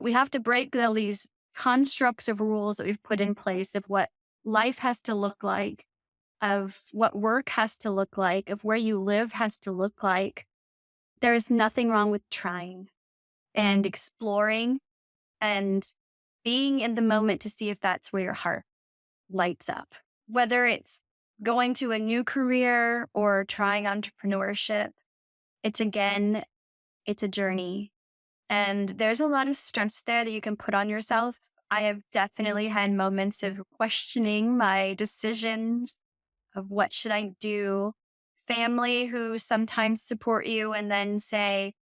We have to break all these constructs of rules that we've put in place of what life has to look like, of what work has to look like, of where you live has to look like. There's nothing wrong with trying and exploring and being in the moment to see if that's where your heart lights up. Whether it's going to a new career or trying entrepreneurship, it's a journey. And there's a lot of stress there that you can put on yourself. I have definitely had moments of questioning my decisions of what should I do. Family who sometimes support you and then say,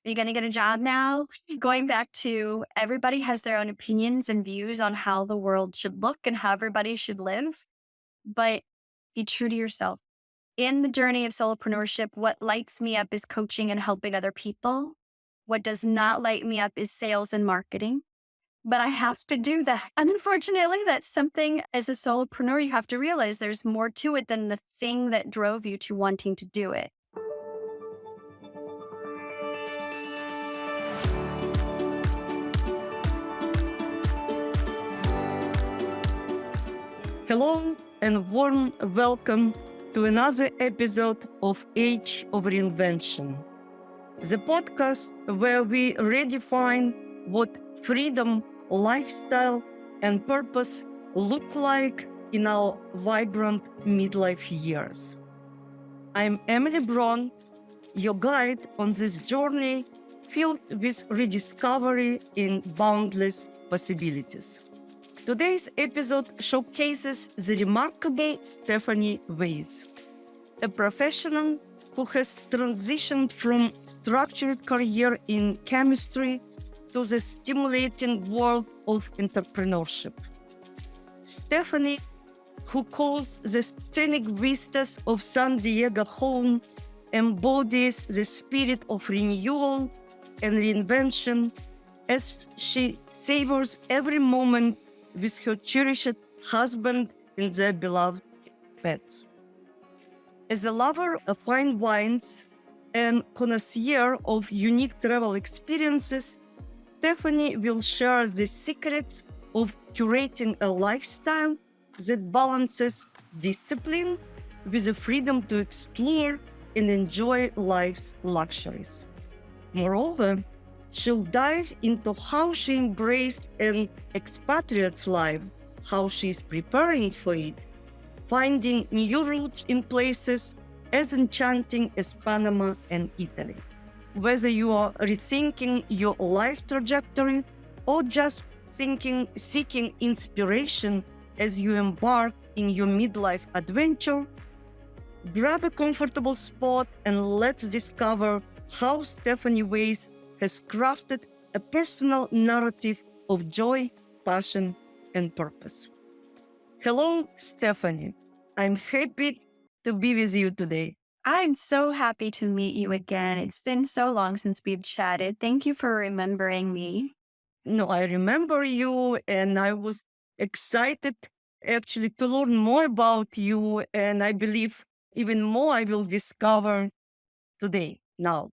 are you going to get a job now? Going back to everybody has their own opinions and views on how the world should look and how everybody should live, but be true to yourself. In the journey of solopreneurship, what lights me up is coaching and helping other people. What does not light me up is sales and marketing, but I have to do that. And unfortunately, that's something as a solopreneur, you have to realize there's more to it than the thing that drove you to wanting to do it. Hello and warm welcome to another episode of Age of Reinvention, the podcast where we redefine what freedom, lifestyle, and purpose look like in our vibrant midlife years. I'm Emily Bron, your guide on this journey filled with rediscovery and boundless possibilities. Today's episode showcases the remarkable Stephanie Weiss, a professional who has transitioned from structured career in chemistry to the stimulating world of entrepreneurship. Stephanie, who calls the scenic vistas of San Diego home, embodies the spirit of renewal and reinvention as she savors every moment with her cherished husband and their beloved pets. As a lover of fine wines and connoisseur of unique travel experiences, Stephanie will share the secrets of curating a lifestyle that balances discipline with the freedom to explore and enjoy life's luxuries. Moreover, she'll dive into how she embraced an expatriate life, how she's preparing for it, finding new roots in places as enchanting as Panama and Italy. Whether you are rethinking your life trajectory or just seeking inspiration as you embark in your midlife adventure, grab a comfortable spot and let's discover how Stephanie Weiss has crafted a personal narrative of joy, passion, and purpose. Hello, Stephanie. I'm happy to be with you today. I'm so happy to meet you again. It's been so long since we've chatted. Thank you for remembering me. No, I remember you and I was excited actually to learn more about you. And I believe even more I will discover today, now.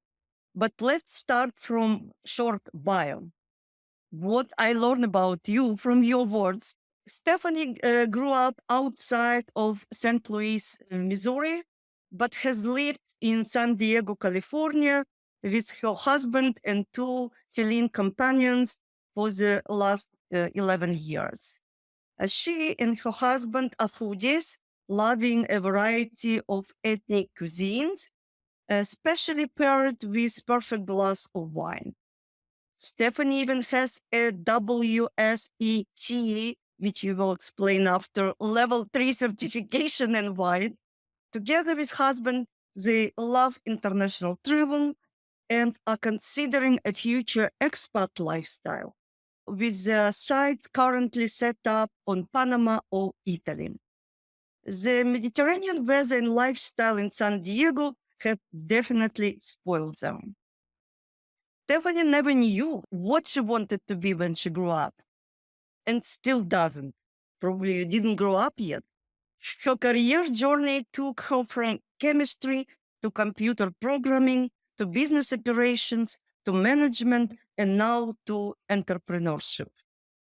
But let's start from short bio. What I learned about you from your words. Stephanie grew up outside of St. Louis, Missouri, but has lived in San Diego, California with her husband and two feline companions for the last 11 years. She and her husband are foodies, loving a variety of ethnic cuisines, especially paired with perfect glass of wine. Stephanie even has a WSET, which you will explain after, level 3 certification in wine. Together with husband, they love international travel and are considering a future expat lifestyle, with their sites currently set up on Panama or Italy. The Mediterranean weather and lifestyle in San Diego have definitely spoiled them. Stephanie never knew what she wanted to be when she grew up, and still doesn't. Probably didn't grow up yet. Her career journey took her from chemistry to computer programming to business operations to management, and now to entrepreneurship.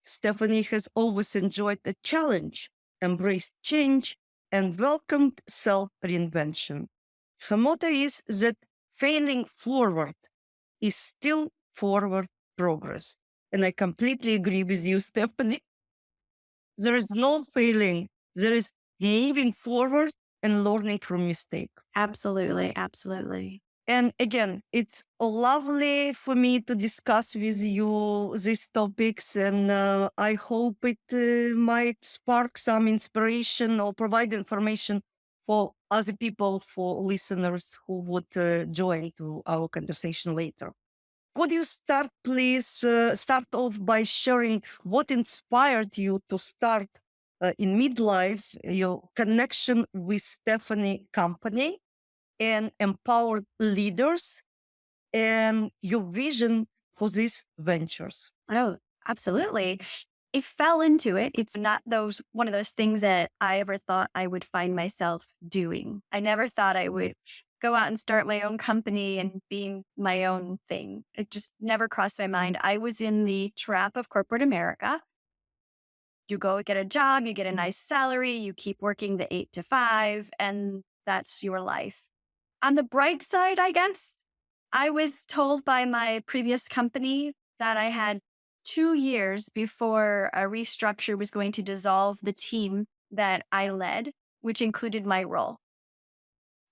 Stephanie has always enjoyed a challenge, embraced change, and welcomed self reinvention. Her motto is that failing forward is still forward progress. And I completely agree with you, Stephanie. There is no failing, there is moving forward and learning from mistake. Absolutely. Absolutely. And again, it's lovely for me to discuss with you these topics, and I hope it might spark some inspiration or provide information for other people, for listeners who would join to our conversation later. Could you start off by sharing what inspired you to start in midlife, your connection with Stephanie Company and empowered leaders and your vision for these ventures? Oh, absolutely. It fell into it. It's not one of those things that I ever thought I would find myself doing. I never thought I would go out and start my own company and being my own thing. It just never crossed my mind. I was in the trap of corporate America. You go get a job, you get a nice salary, you keep working the 8 to 5, and that's your life. On the bright side, I guess, I was told by my previous company that I had 2 years before a restructure was going to dissolve the team that I led, which included my role.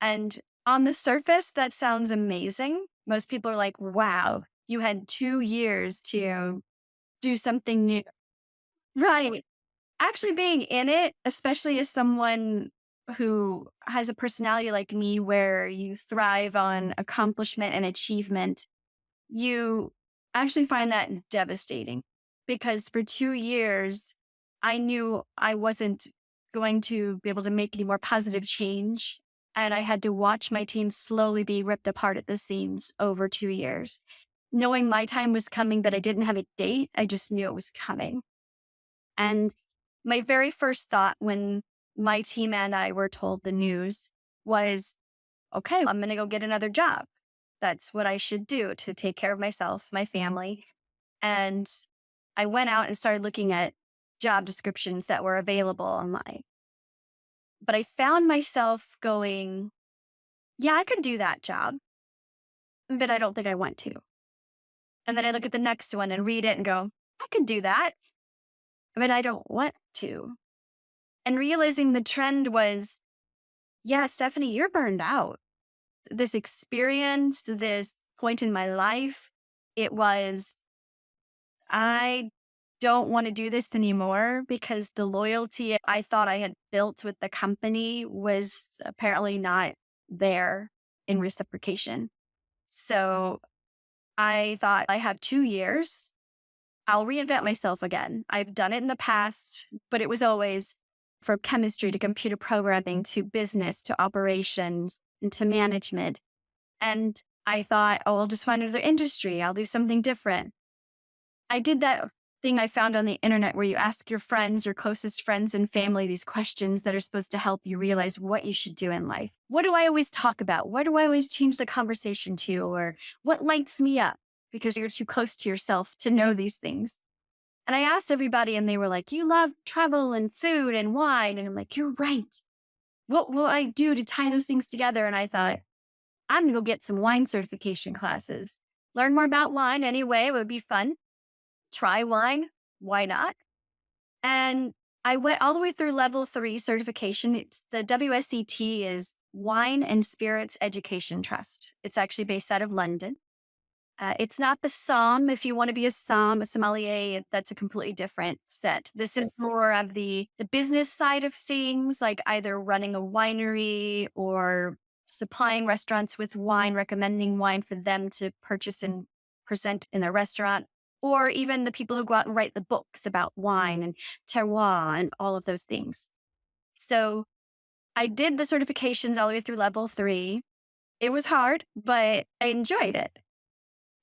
And on the surface, that sounds amazing. Most people are like, wow, you had 2 years to do something new. Right. Actually being in it, especially as someone who has a personality like me where you thrive on accomplishment and achievement, you actually find that devastating because for 2 years, I knew I wasn't going to be able to make any more positive change. And I had to watch my team slowly be ripped apart at the seams over 2 years. Knowing my time was coming, but I didn't have a date, I just knew it was coming. And my very first thought when my team and I were told the news was, okay, I'm going to go get another job. That's what I should do to take care of myself, my family. And I went out and started looking at job descriptions that were available online. But I found myself going, yeah, I could do that job, but I don't think I want to. And then I look at the next one and read it and go, I could do that, but I don't want to. And realizing the trend was, yeah, Stephanie, you're burned out. This experience, this point in my life, it was, I don't want to do this anymore because the loyalty I thought I had built with the company was apparently not there in reciprocation. So I thought I have 2 years. I'll reinvent myself again. I've done it in the past, but it was always from chemistry to computer programming to business to operations and to management. And I thought, oh, I'll just find another industry. I'll do something different. I did that thing I found on the internet where you ask your friends, your closest friends and family, these questions that are supposed to help you realize what you should do in life. What do I always talk about? What do I always change the conversation to? Or what lights me up? Because you're too close to yourself to know these things. And I asked everybody and they were like, you love travel and food and wine. And I'm like, you're right. What will I do to tie those things together? And I thought, I'm going to go get some wine certification classes. Learn more about wine anyway. It would be fun. Try wine. Why not? And I went all the way through level 3 certification. It's the WSET is Wine and Spirits Education Trust. It's actually based out of London. It's not the SOM. If you want to be a sommelier, that's a completely different set. This is more of the business side of things, like either running a winery or supplying restaurants with wine, recommending wine for them to purchase and present in their restaurant, or even the people who go out and write the books about wine and terroir and all of those things. So I did the certifications all the way through level 3. It was hard, but I enjoyed it.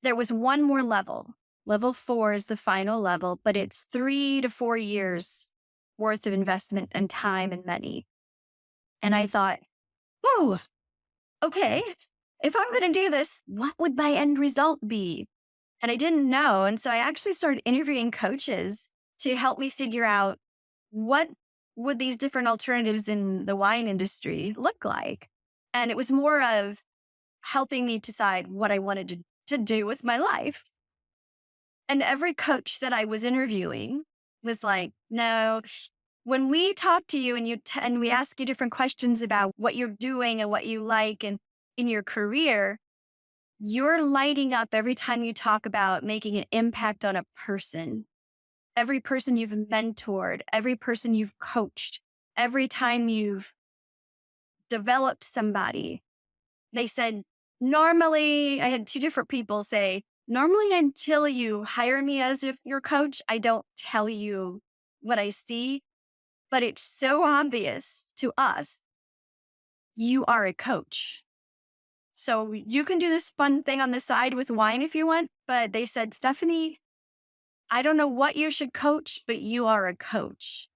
There was one more level. Level 4 is the final level, but it's 3 to 4 years worth of investment and time and money. And I thought, oh, okay, if I'm going to do this, what would my end result be? And I didn't know. And so I actually started interviewing coaches to help me figure out what would these different alternatives in the wine industry look like. And it was more of helping me decide what I wanted to do with my life. And every coach that I was interviewing was like, no, when we talk to you and and we ask you different questions about what you're doing and what you like and in your career, you're lighting up every time you talk about making an impact on a person. Every person you've mentored, every person you've coached, every time you've developed somebody. They said, normally, I had two different people say, normally until you hire me as your coach, I don't tell you what I see, but it's so obvious to us, you are a coach. So you can do this fun thing on the side with wine if you want. But they said, Stephanie, I don't know what you should coach, but you are a coach.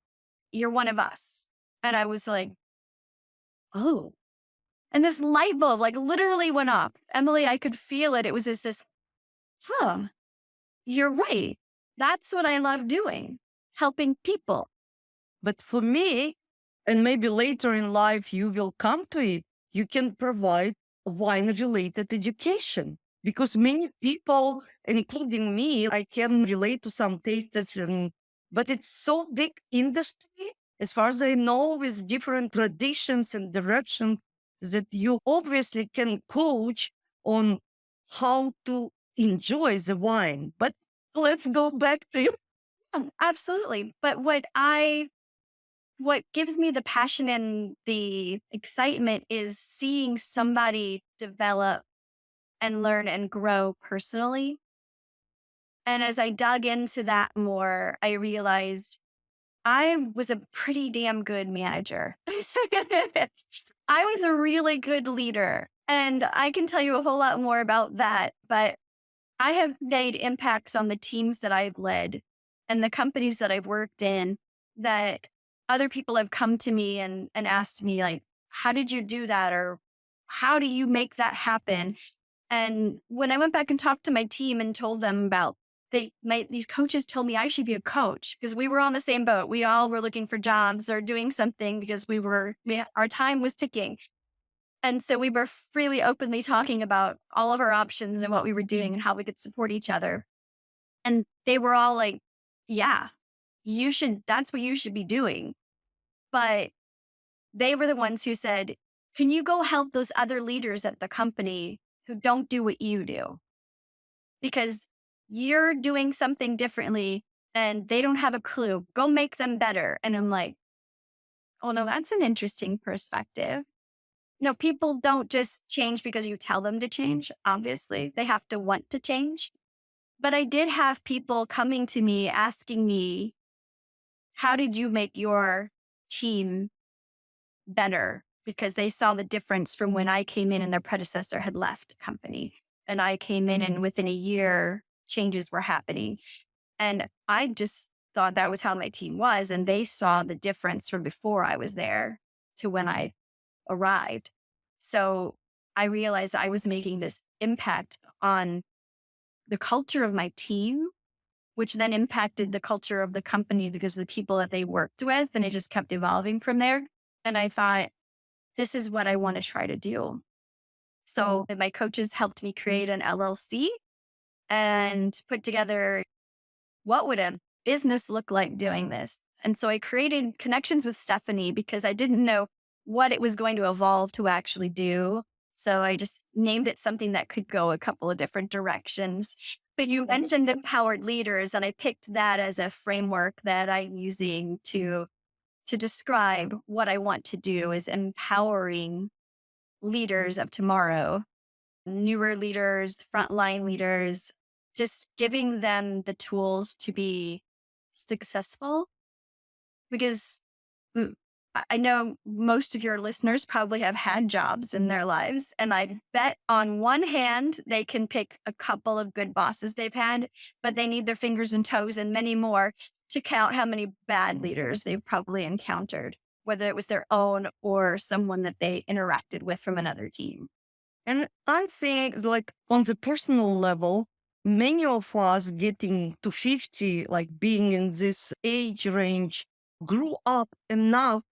You're one of us. And I was like, oh. And this light bulb like literally went off. Emily, I could feel it. It was just this, huh, you're right. That's what I love doing, helping people. But for me, and maybe later in life you will come to it, you can provide wine related education because many people, including me, I can relate to some tastes, but it's so big industry as far as I know, with different traditions and directions that you obviously can coach on how to enjoy the wine. But let's go back to you. Absolutely. But what gives me the passion and the excitement is seeing somebody develop and learn and grow personally. And as I dug into that more, I realized I was a pretty damn good manager. I was a really good leader. And I can tell you a whole lot more about that. But I have made impacts on the teams that I've led and the companies that I've worked in that other people have come to me and asked me, like, how did you do that? Or how do you make that happen? And when I went back and talked to my team and told them about these coaches told me I should be a coach because we were on the same boat. We all were looking for jobs or doing something because our time was ticking. And so we were freely, openly talking about all of our options and what we were doing and how we could support each other. And they were all like, yeah, that's what you should be doing. But they were the ones who said, can you go help those other leaders at the company who don't do what you do? Because you're doing something differently and they don't have a clue. Go make them better. And I'm like, oh, no, that's an interesting perspective. No, people don't just change because you tell them to change. Obviously, they have to want to change. But I did have people coming to me asking me, how did you make your team better? Because they saw the difference from when I came in and their predecessor had left the company. And I came in and within a year, changes were happening. And I just thought that was how my team was. And they saw the difference from before I was there to when I arrived. So I realized I was making this impact on the culture of my team, which then impacted the culture of the company because of the people that they worked with. And it just kept evolving from there. And I thought, this is what I want to try to do. So my coaches helped me create an LLC and put together what would a business look like doing this. And so I created connections with Stephanie because I didn't know what it was going to evolve to actually do. So I just named it something that could go a couple of different directions. But you mentioned empowered leaders, and I picked that as a framework that I'm using to describe what I want to do is empowering leaders of tomorrow, newer leaders, frontline leaders, just giving them the tools to be successful. Because I know most of your listeners probably have had jobs in their lives. And I bet on one hand, they can pick a couple of good bosses they've had, but they need their fingers and toes and many more to count how many bad leaders they've probably encountered, whether it was their own or someone that they interacted with from another team. And I think, like, on the personal level, many of us getting to 50, like being in this age range, grew up enough.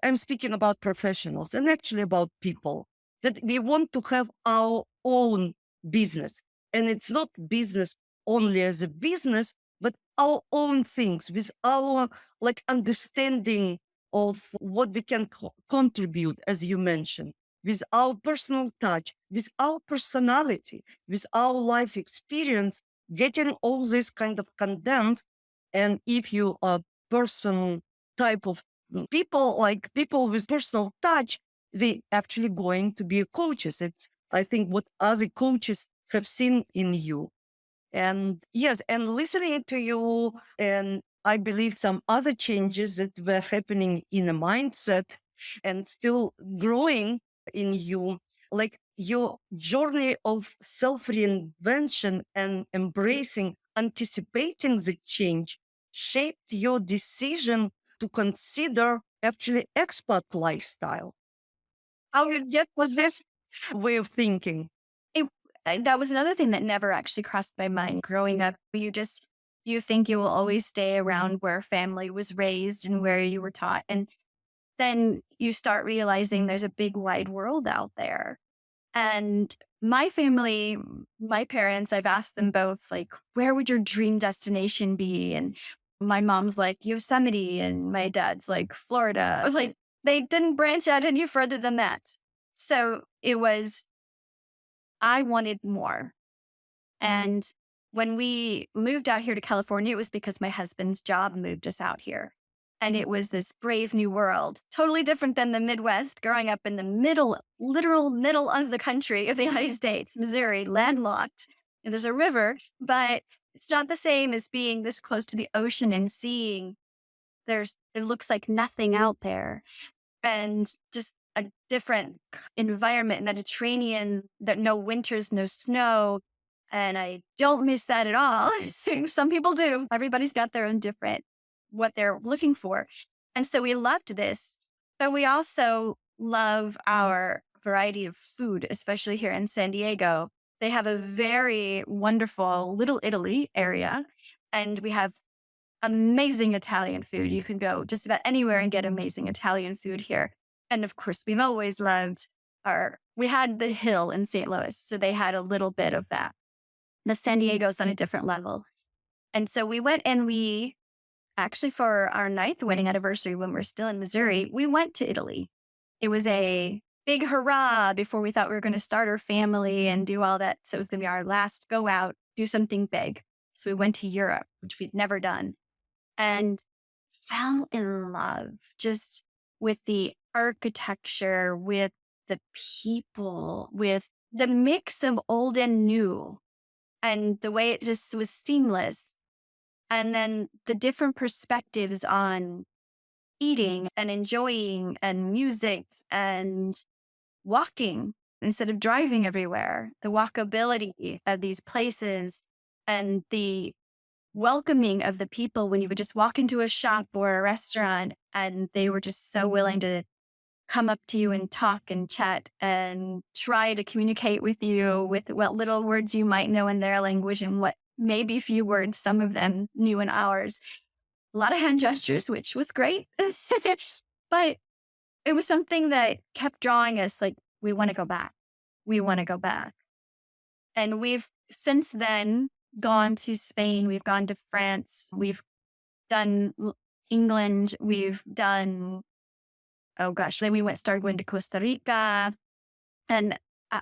I'm speaking about professionals and actually about people that we want to have our own business. And it's not business only as a business, but our own things with our like understanding of what we can contribute, as you mentioned, with our personal touch, with our personality, with our life experience, getting all this kind of condensed. And if you are person type of people, like people with personal touch, they actually going to be coaches. It's, I think, what other coaches have seen in you. And yes, and listening to you, and I believe some other changes that were happening in a mindset and still growing in you, like your journey of self reinvention and embracing, anticipating the change, shaped your decision to consider actually expat lifestyle. How you get was this way of thinking? It, that was another thing that never actually crossed my mind growing up. You think you will always stay around where family was raised and where you were taught. And then you start realizing there's a big wide world out there. And my family, my parents, I've asked them both, like, where would your dream destination be? And my mom's like, Yosemite. And my dad's like, Florida. I was like, they didn't branch out any further than that. So it was, I wanted more. And when we moved out here to California, it was because my husband's job moved us out here. And it was this brave new world, totally different than the Midwest, growing up in the middle, literal middle of the country of the United States, Missouri, landlocked. And there's a river, but it's not the same as being this close to the ocean and seeing it looks like nothing out there, and just a different environment, Mediterranean, that no winters, no snow. And I don't miss that at all. Some people do. Everybody's got their own different, what they're looking for. And so we loved this, but we also love our variety of food, especially here in San Diego. They have a very wonderful Little Italy area, and we have amazing Italian food. You can go just about anywhere and get amazing Italian food here. And of course, we've always loved we had the Hill in St. Louis, so they had a little bit of that. The San Diego's on a different level. And so we went, and we actually, for our ninth wedding anniversary, when we're still in Missouri, we went to Italy. It was a big hurrah before we thought we were going to start our family and do all that. So it was going to be our last go out, do something big. So we went to Europe, which we'd never done, and fell in love just with the architecture, with the people, with the mix of old and new, and the way it just was seamless. And then the different perspectives on eating and enjoying and music and walking instead of driving everywhere, the walkability of these places, and the welcoming of the people when you would just walk into a shop or a restaurant and they were just so willing to come up to you and talk and chat and try to communicate with you with what little words you might know in their language and what maybe few words some of them knew in ours. A lot of hand gestures, which was great. But it was something that kept drawing us, like, we want to go back. We want to go back. And we've since then gone to Spain. We've gone to France. We've done England. We've done, oh gosh, then we started going to Costa Rica. And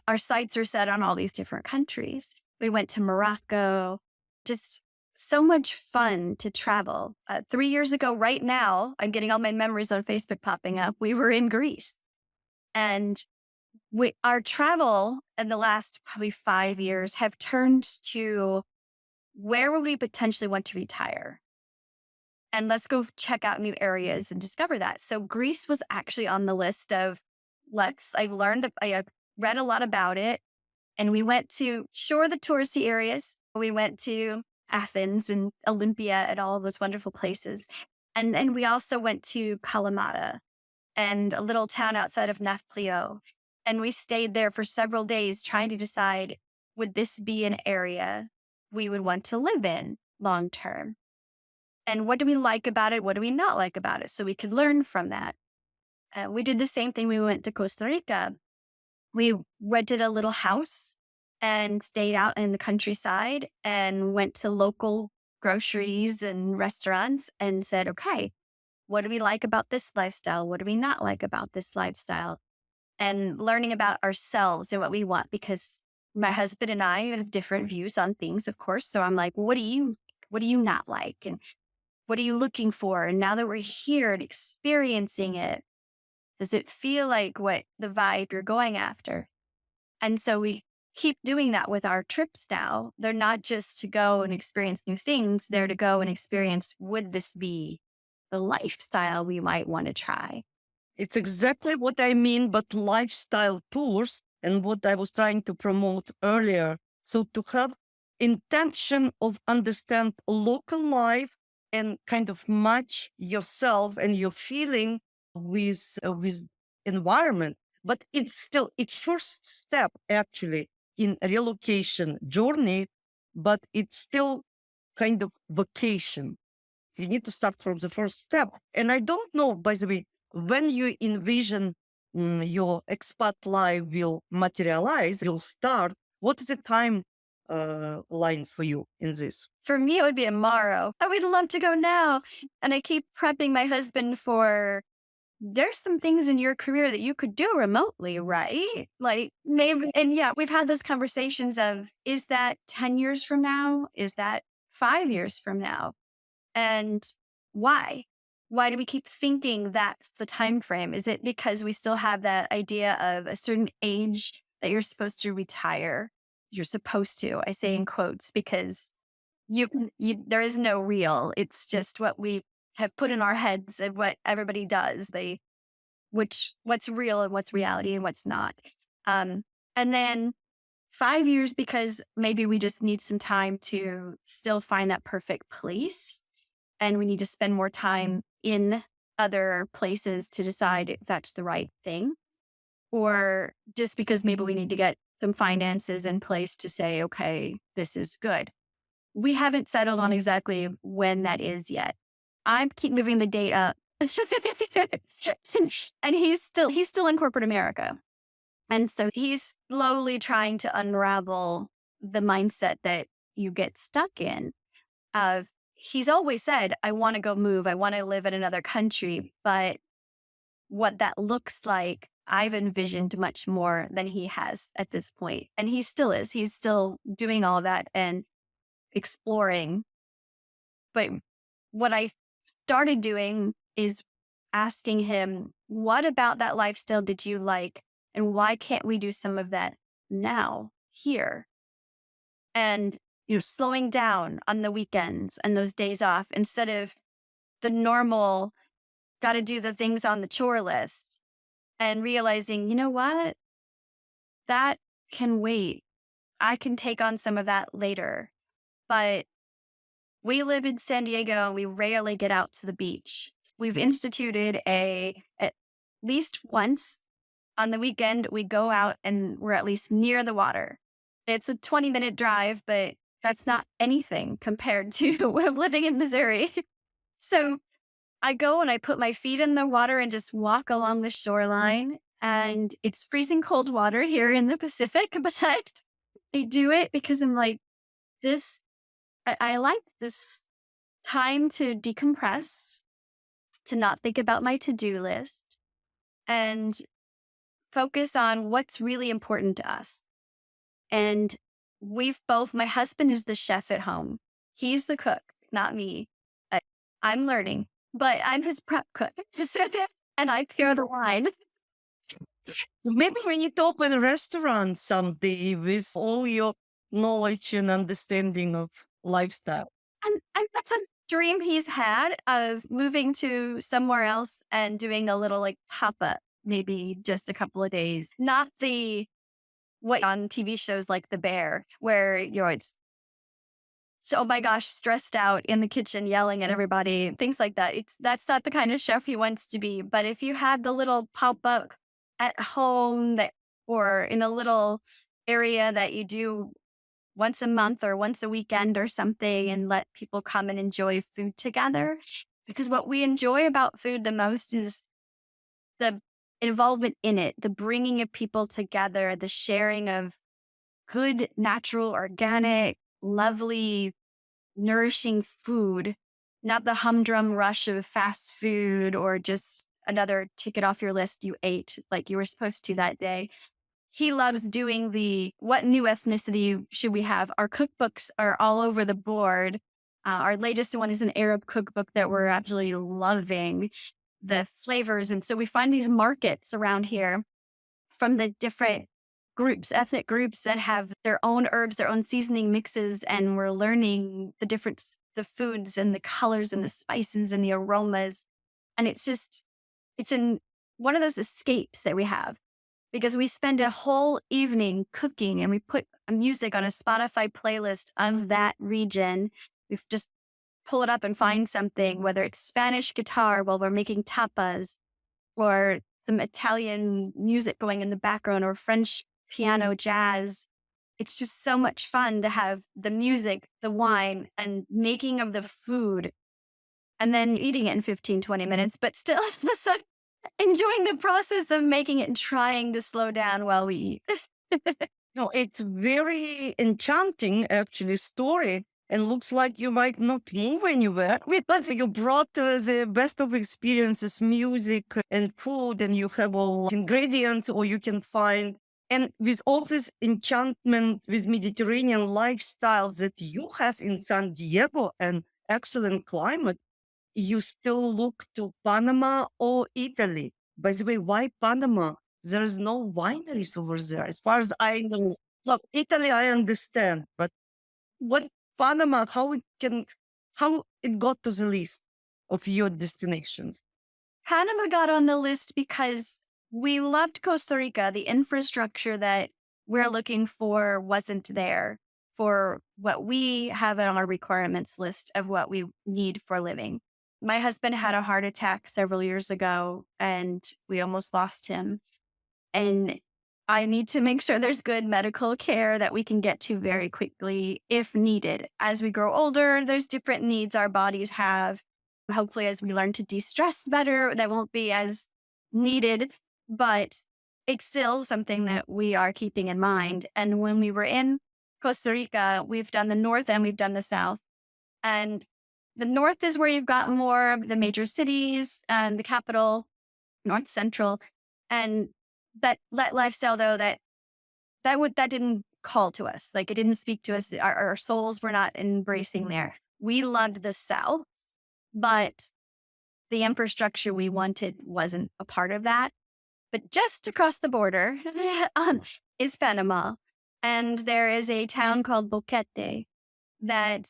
our sights are set on all these different countries. We went to Morocco. Just so much fun to travel. 3 years ago, right now, I'm getting all my memories on Facebook popping up. We were in Greece. And our travel in the last probably 5 years have turned to, where would we potentially want to retire? And let's go check out new areas and discover that. So Greece was actually on the list of I read a lot about it, and we went to, sure, the touristy areas. We went to Athens and Olympia and all of those wonderful places. And then we also went to Kalamata and a little town outside of Nafplio. And we stayed there for several days trying to decide, would this be an area we would want to live in long term. And what do we like about it? What do we not like about it? So we could learn from that. We did the same thing. We went to Costa Rica. We rented a little house and stayed out in the countryside and went to local groceries and restaurants and said, okay, what do we like about this lifestyle? What do we not like about this lifestyle? And learning about ourselves and what we want, because my husband and I have different views on things, of course. So I'm like, what do you not like? And what are you looking for? And now that we're here and experiencing it, does it feel like what the vibe you're going after? And so we keep doing that with our trips now. They're not just to go and experience new things, they're to go and experience, would this be the lifestyle we might want to try? It's exactly what I mean, but lifestyle tours and what I was trying to promote earlier. So to have intention of understand local life and kind of match yourself and your feeling with environment. But it's first step actually in relocation journey, but it's still kind of vacation. You need to start from the first step. And I don't know, by the way, when you envision your expat life will materialize, will start, what is the time line for you in this? For me, it would be tomorrow. I would love to go now. And I keep prepping my husband for, there's some things in your career that you could do remotely, right? Like maybe, and yeah, we've had those conversations of, is that 10 years from now? Is that 5 years from now? And why? Why do we keep thinking that's the time frame? Is it because we still have that idea of a certain age that you're supposed to retire? You're supposed to, I say in quotes, because there is no real. It's just what we have put in our heads and what everybody does. What's real and what's reality and what's not. And then 5 years, because maybe we just need some time to still find that perfect place. And we need to spend more time in other places to decide if that's the right thing. Or just because maybe we need to get some finances in place to say, okay, this is good. We haven't settled on exactly when that is yet. I keep moving the date up. And he's still in corporate America. And so he's slowly trying to unravel the mindset that you get stuck in of, he's always said, I want to go move. I want to live in another country. But what that looks like, I've envisioned much more than he has at this point. And he still is. He's still doing all that and exploring. But what I started doing is asking him, what about that lifestyle did you like? And why can't we do some of that now, here? And slowing down on the weekends and those days off instead of the normal, got to do the things on the chore list, and realizing, you know what? That can wait. I can take on some of that later. But we live in San Diego and we rarely get out to the beach. We've instituted at least once on the weekend, we go out and we're at least near the water. It's a 20-minute drive, but that's not anything compared to living in Missouri. So I go and I put my feet in the water and just walk along the shoreline. And it's freezing cold water here in the Pacific, but I do it because I'm like, I like this time to decompress, to not think about my to-do list, and focus on what's really important to us. And my husband is the chef at home. He's the cook, not me. I'm learning, but I'm his prep cook. And I pair the wine. Maybe we need to open a restaurant someday with all your knowledge and understanding of lifestyle. And that's a dream he's had of moving to somewhere else and doing a little like pop up, maybe just a couple of days. Not what on TV shows like The Bear, where it's so, oh my gosh, stressed out in the kitchen, yelling at everybody, things like that. That's not the kind of chef he wants to be. But if you have the little pop up at home or in a little area that you do once a month or once a weekend or something and let people come and enjoy food together. Because what we enjoy about food the most is the involvement in it, the bringing of people together, the sharing of good, natural, organic, lovely, nourishing food, not the humdrum rush of fast food or just another ticket off your list you ate like you were supposed to that day. He loves doing the what new ethnicity should we have? Our cookbooks are all over the board. Our latest one is an Arab cookbook that we're absolutely loving the flavors. And so we find these markets around here from the different groups, ethnic groups that have their own herbs, their own seasoning mixes. And we're learning the difference, the foods and the colors and the spices and the aromas. And it's in one of those escapes that we have because we spend a whole evening cooking and we put music on a Spotify playlist of that region. We just pull it up and find something, whether it's Spanish guitar while we're making tapas or some Italian music going in the background or French piano jazz. It's just so much fun to have the music, the wine, and making of the food and then eating it in 15, 20 minutes, but still enjoying the process of making it and trying to slow down while we eat. No, it's very enchanting, actually, story. And looks like you might not move anywhere because you brought the best of experiences, music and food, and you have all ingredients, or you can find. And with all this enchantment with Mediterranean lifestyles that you have in San Diego and excellent climate, you still look to Panama or Italy. By the way, why Panama? There's no wineries over there, as far as I know. Look, Italy, I understand, but what Panama? How it got to the list of your destinations? Panama got on the list because we loved Costa Rica. The infrastructure that we're looking for wasn't there for what we have on our requirements list of what we need for living. My husband had a heart attack several years ago and we almost lost him. And I need to make sure there's good medical care that we can get to very quickly if needed. As we grow older, there's different needs our bodies have. Hopefully, as we learn to de stress better, that won't be as needed, but it's still something that we are keeping in mind. And when we were in Costa Rica, we've done the north and we've done the south. And the north is where you've got more of the major cities and the capital, north central. And that lifestyle though, that didn't call to us. Like it didn't speak to us. Our souls were not embracing there. We loved the south, but the infrastructure we wanted wasn't a part of that. But just across the border is Panama. And there is a town called Boquete that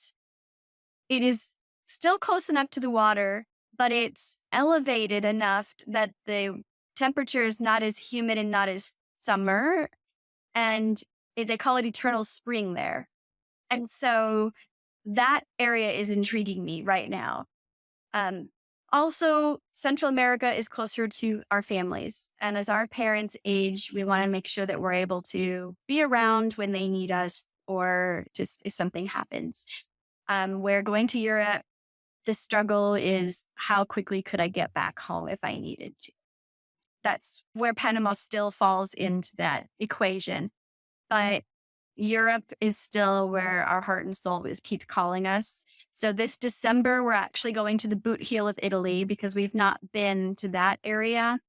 it is still close enough to the water, but it's elevated enough that the temperature is not as humid and not as summer. And they call it eternal spring there. And so that area is intriguing me right now. Also, Central America is closer to our families. And as our parents age, we want to make sure that we're able to be around when they need us or just if something happens. We're going to Europe. The struggle is how quickly could I get back home if I needed to? That's where Panama still falls into that equation. But Europe is still where our heart and soul keeps calling us. So this December, we're actually going to the boot heel of Italy because we've not been to that area.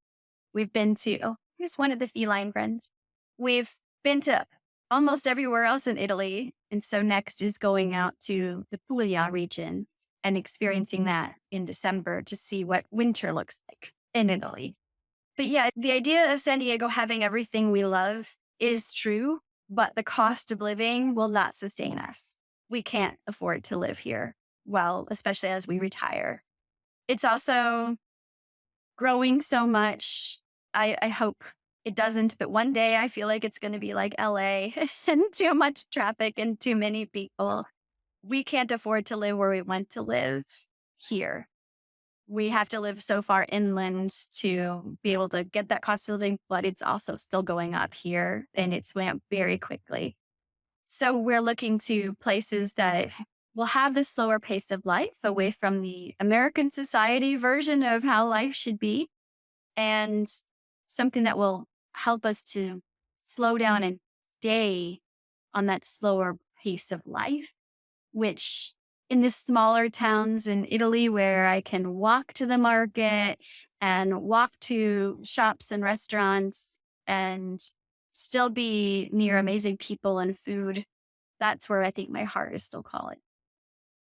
We've been to, oh, here's one of the feline friends. We've been to almost everywhere else in Italy. And so next is going out to the Puglia region and experiencing that in December to see what winter looks like in Italy. But yeah, the idea of San Diego having everything we love is true, but the cost of living will not sustain us. We can't afford to live here well, especially as we retire. It's also growing so much. I hope it doesn't, but one day I feel like it's going to be like LA and too much traffic and too many people. We can't afford to live where we want to live here. We have to live so far inland to be able to get that cost of living, but it's also still going up here and it's went up very quickly. So we're looking to places that will have the slower pace of life away from the American society version of how life should be, and something that will help us to slow down and stay on that slower pace of life, which in the smaller towns in Italy where I can walk to the market and walk to shops and restaurants and still be near amazing people and food, that's where I think my heart is still calling.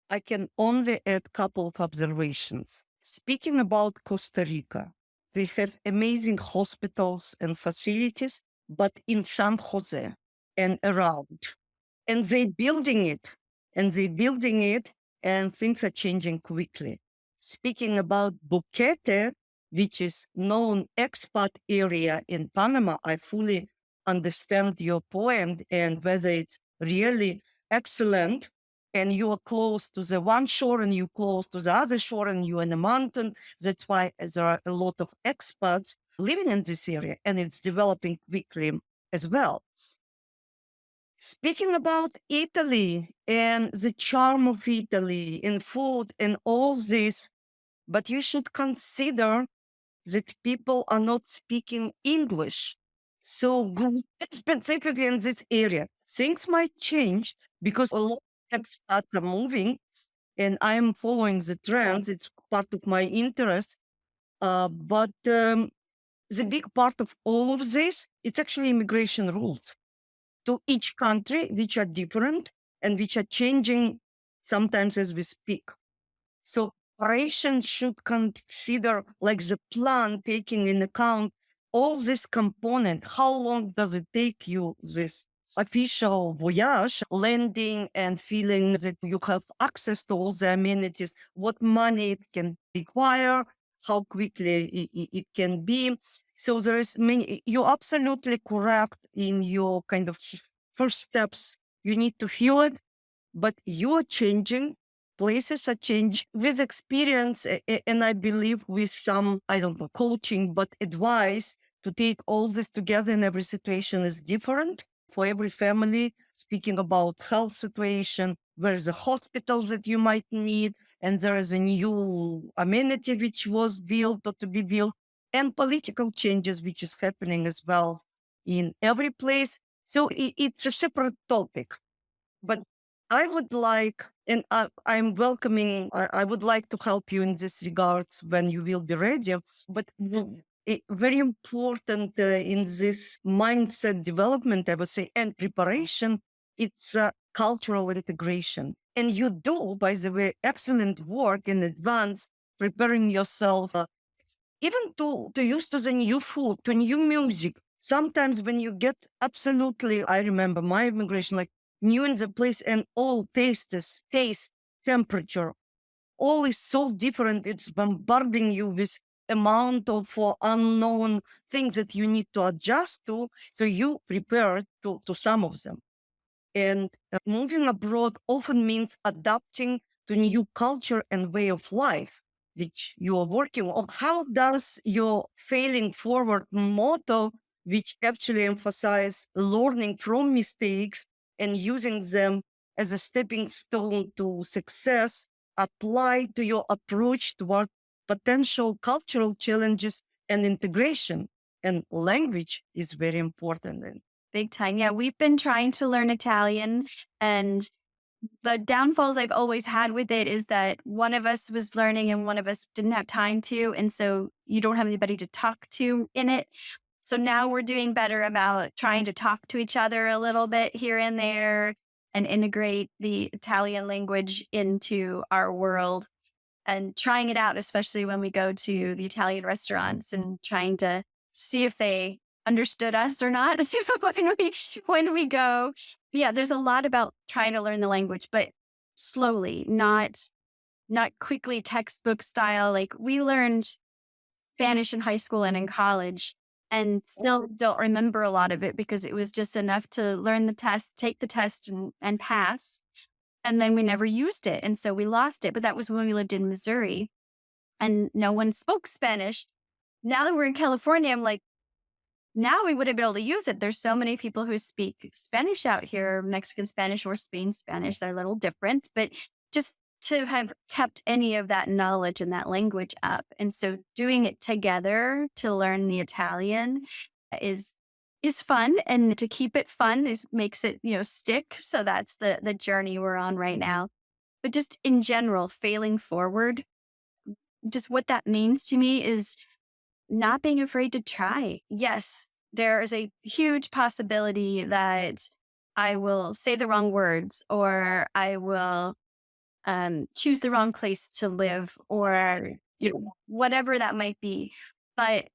I can only add a couple of observations. Speaking about Costa Rica, they have amazing hospitals and facilities, but in San Jose and around. And they're building it, and things are changing quickly. Speaking about Boquete, which is known expat area in Panama, I fully understand your point and whether it's really excellent and you are close to the one shore and you close to the other shore and you're in a mountain. That's why there are a lot of expats living in this area and it's developing quickly as well. Speaking about Italy and the charm of Italy and food and all this, but you should consider that people are not speaking English so good, specifically in this area. Things might change because a lot of expats are moving and I am following the trends. It's part of my interest. But the big part of all of this, it's actually immigration rules to each country, which are different and which are changing sometimes as we speak. So operation should consider like the plan taking in account all this component. How long does it take you this official voyage, landing and feeling that you have access to all the amenities, what money it can require, how quickly it can be. So there is many, you're absolutely correct in your kind of first steps. You need to feel it, but you're changing, places are changing with experience, and I believe with some, I don't know, coaching, but advice to take all this together in every situation is different for every family. Speaking about health situation, where is a hospital that you might need, and there is a new amenity which was built or to be built, and political changes which is happening as well in every place. So it's a separate topic. But I would like, and I'm welcoming, I would like to help you in this regards when you will be ready. But very important in this mindset development, I would say, and preparation, it's cultural integration. And you do, by the way, excellent work in advance, preparing yourself even to use to the new food, to new music. Sometimes when you get absolutely, I remember my immigration, like new in the place and all tastes, taste, temperature, all is so different. It's bombarding you with amount of unknown things that you need to adjust to. So you prepare to some of them. And moving abroad often means adapting to new culture and way of life, which you are working on. How does your failing forward motto, which actually emphasize learning from mistakes and using them as a stepping stone to success, apply to your approach toward potential cultural challenges and integration? And language is very important. Big time. Yeah, we've been trying to learn Italian, and the downfalls I've always had with it is that one of us was learning and one of us didn't have time to. And so you don't have anybody to talk to in it. So now we're doing better about trying to talk to each other a little bit here and there and integrate the Italian language into our world and trying it out, especially when we go to the Italian restaurants and trying to see if they understood us or not when we go. Yeah, there's a lot about trying to learn the language, but slowly, not quickly textbook style. Like we learned Spanish in high school and in college and still don't remember a lot of it because it was just enough to learn the test, take the test and pass. And then we never used it. And so we lost it. But that was when we lived in Missouri and no one spoke Spanish. Now that we're in California, I'm like, now we wouldn't be able to use it. There's so many people who speak Spanish out here, Mexican Spanish or Spain Spanish. They're a little different, but just to have kept any of that knowledge and that language up. And so doing it together to learn the Italian is is fun, and to keep it fun is makes it, stick. So that's the journey we're on right now. But just in general, failing forward, just what that means to me is not being afraid to try. Yes, there is a huge possibility that I will say the wrong words, or I will choose the wrong place to live, or whatever that might be. But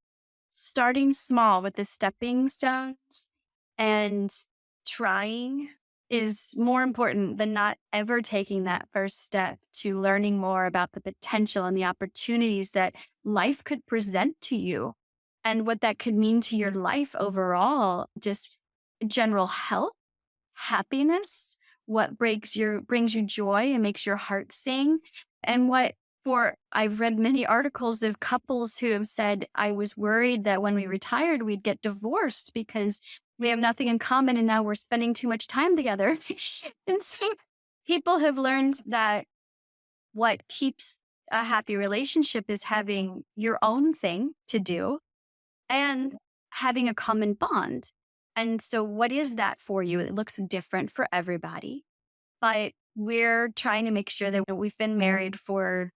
starting small with the stepping stones and trying is more important than not ever taking that first step to learning more about the potential and the opportunities that life could present to you and what that could mean to your life overall, just general health, happiness, what brings you joy and makes your heart sing, and what for I've read many articles of couples who have said, I was worried that when we retired we'd get divorced because we have nothing in common and now we're spending too much time together. And so people have learned that what keeps a happy relationship is having your own thing to do and having a common bond. And so, what is that for you? It looks different for everybody, but we're trying to make sure that we've been married for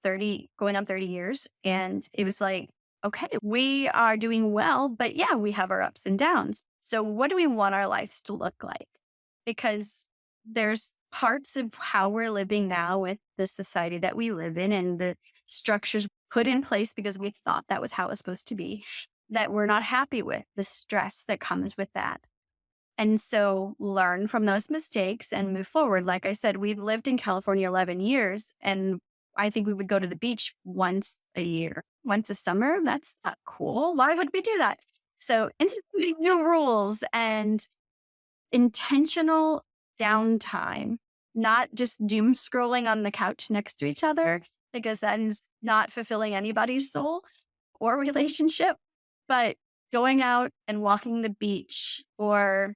30, going on 30 years. And it was like, okay, we are doing well, but yeah, we have our ups and downs. So, what do we want our lives to look like? Because there's parts of how we're living now with the society that we live in and the structures put in place because we thought that was how it was supposed to be, that we're not happy with, the stress that comes with that. And so learn from those mistakes and move forward. Like I said, we've lived in California 11 years, and I think we would go to the beach once a year, once a summer. That's not cool. Why would we do that? So instituting new rules and intentional downtime, not just doom scrolling on the couch next to each other, because that is not fulfilling anybody's soul or relationship, but going out and walking the beach or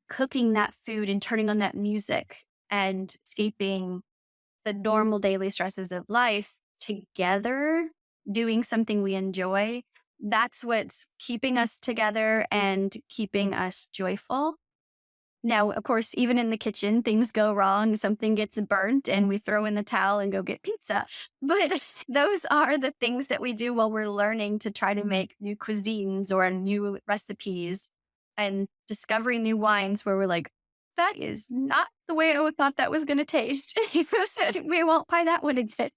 cooking that food and turning on that music and escaping the normal daily stresses of life together, doing something we enjoy. That's what's keeping us together and keeping us joyful. Now, of course, even in the kitchen, things go wrong. Something gets burnt and we throw in the towel and go get pizza. But those are the things that we do while we're learning to try to make new cuisines or new recipes and discovering new wines where we're like, that is not the way I thought that was going to taste. We won't buy that one again.